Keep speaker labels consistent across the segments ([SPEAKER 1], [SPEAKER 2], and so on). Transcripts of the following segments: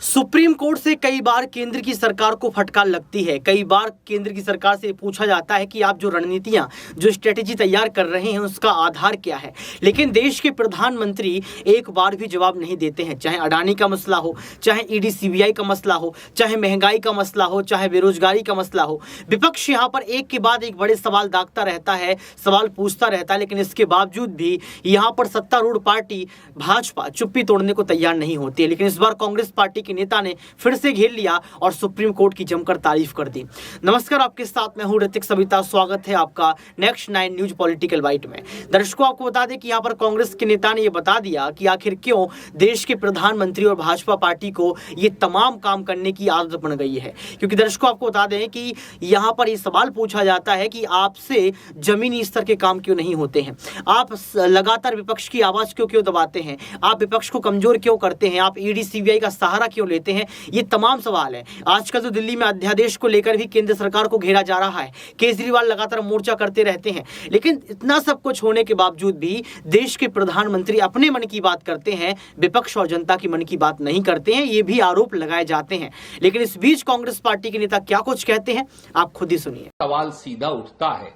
[SPEAKER 1] Supreme court से कई बार केंद्र की सरकार को फटकार लगती है। कई बार केंद्र की सरकार से पूछा जाता है कि आप जो रणनीतियां, जो स्ट्रेटेजी तैयार कर रहे हैं उसका आधार क्या है। लेकिन देश के प्रधानमंत्री एक बार भी जवाब नहीं देते हैं। चाहे अडानी का मसला हो, चाहे ईडी सीबीआई का मसला हो, चाहे महंगाई का मसला हो, चाहे बेरोजगारी का मसला हो, विपक्ष यहाँ पर एक के बाद एक बड़े सवाल दागता रहता है, सवाल पूछता रहता है। लेकिन इसके बावजूद भी यहाँ पर सत्तारूढ़ पार्टी भाजपा चुप्पी तोड़ने को तैयार नहीं होती है। लेकिन इस बार कांग्रेस पार्टी नेता ने फिर से घेर लिया और सुप्रीम कोर्ट की जमकर तारीफ कर दी। नमस्कार, आपके साथ मैं हूं ऋतिक सविता। स्वागत है आपका नेक्स्ट 9 न्यूज पॉलिटिकल बाइट में। दर्शकों, आपको बता दें कि यहां पर कांग्रेस के नेता ने यह बता दिया कि आखिर क्यों देश के प्रधानमंत्री और भाजपा पार्टी को ये तमाम काम करने की आदत बन गई है। क्योंकि दर्शकों, आपको बता दें कि यहां पर यह सवाल पूछा जाता है कि आपसे जमीनी स्तर के काम क्यों नहीं होते हैं, आप लगातार विपक्ष की आवाज क्यों दबाते हैं, आप विपक्ष को कमजोर क्यों करते हैं, आप ईडी सीबीआई का सहारा क्यों लेते हैं। ये तमाम सवाल है। आजकल तो दिल्ली में अध्यादेश को लेकर भी केंद्र सरकार को घेरा जा रहा है। केजरीवाल लगातार मोर्चा करते रहते हैं। लेकिन इतना सब कुछ होने के बावजूद भी देश के प्रधानमंत्री अपने मन की बात करते हैं, विपक्ष और जनता की मन की बात नहीं करते हैं। ये भी आरोप लगाए जाते हैं। लेकिन इस बीच कांग्रेस पार्टी के नेता क्या कुछ कहते हैं, आप खुद ही सुनिए।
[SPEAKER 2] सवाल सीधा उठता है।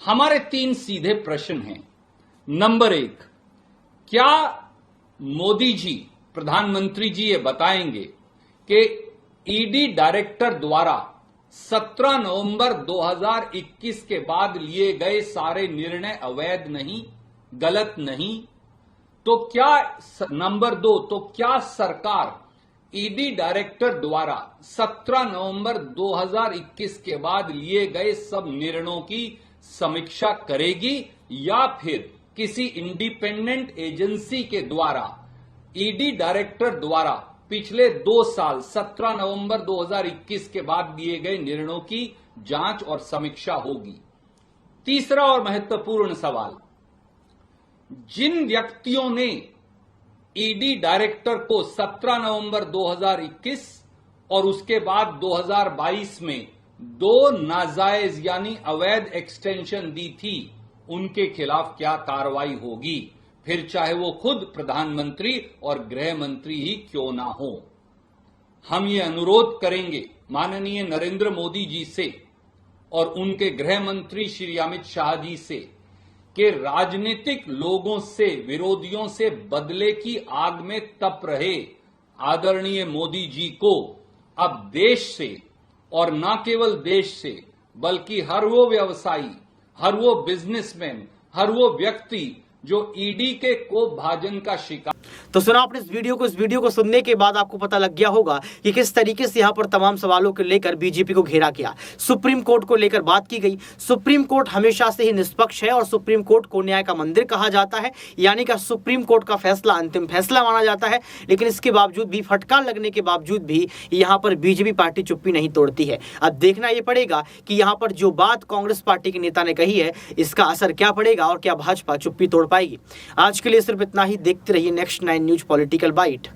[SPEAKER 2] हमारे 3 सीधे प्रश्न हैं। नंबर 1, क्या मोदी जी, प्रधानमंत्री जी ये बताएंगे कि ईडी डायरेक्टर द्वारा 17 नवंबर 2021 के बाद लिए गए सारे निर्णय अवैध नहीं, गलत नहीं? तो क्या नंबर 2, तो क्या सरकार ईडी डायरेक्टर द्वारा 17 नवंबर 2021 के बाद लिए गए सब निर्णयों की समीक्षा करेगी या फिर किसी इंडिपेंडेंट एजेंसी के द्वारा ईडी डायरेक्टर द्वारा पिछले 2 साल 17 नवंबर 2021 के बाद दिए गए निर्णयों की जांच और समीक्षा होगी? तीसरा और महत्वपूर्ण सवाल, जिन व्यक्तियों ने ईडी डायरेक्टर को 17 नवंबर 2021 और उसके बाद 2022 में 2 नाजायज यानी अवैध एक्सटेंशन दी थी, उनके खिलाफ क्या कार्रवाई होगी, फिर चाहे वो खुद प्रधानमंत्री और गृह मंत्री ही क्यों ना हो? हम ये अनुरोध करेंगे माननीय नरेंद्र मोदी जी से और उनके गृह मंत्री श्री अमित शाह जी से कि राजनीतिक लोगों से, विरोधियों से बदले की आग में तप रहे आदरणीय मोदी जी को अब देश से, और न केवल देश से, बल्कि हर वो व्यवसायी, हर वो बिजनेसमैन, हर वो व्यक्ति जो ईडी के कोपभाजन का शिकार।
[SPEAKER 1] तो सुना आपने इस वीडियो को सुनने के बाद आपको पता लग गया होगा कि किस तरीके से यहाँ पर तमाम सवालों को लेकर बीजेपी को घेरा गया। सुप्रीम कोर्ट को लेकर बात की गई। सुप्रीम कोर्ट हमेशा से ही निष्पक्ष है और सुप्रीम कोर्ट को न्याय का मंदिर कहा जाता है, यानी कि सुप्रीम कोर्ट का फैसला अंतिम फैसला माना जाता है। लेकिन इसके बावजूद भी, फटकार लगने के बावजूद भी यहाँ पर बीजेपी पार्टी चुप्पी नहीं तोड़ती है। अब देखना यह पड़ेगा कि यहाँ पर जो बात कांग्रेस पार्टी के नेता ने कही है, इसका असर क्या पड़ेगा और क्या भाजपा चुप्पी तोड़ पाएगी। आज के लिए सिर्फ इतना ही। देखते रहिए नेक्स्ट 9 न्यूज पॉलिटिकल बाइट।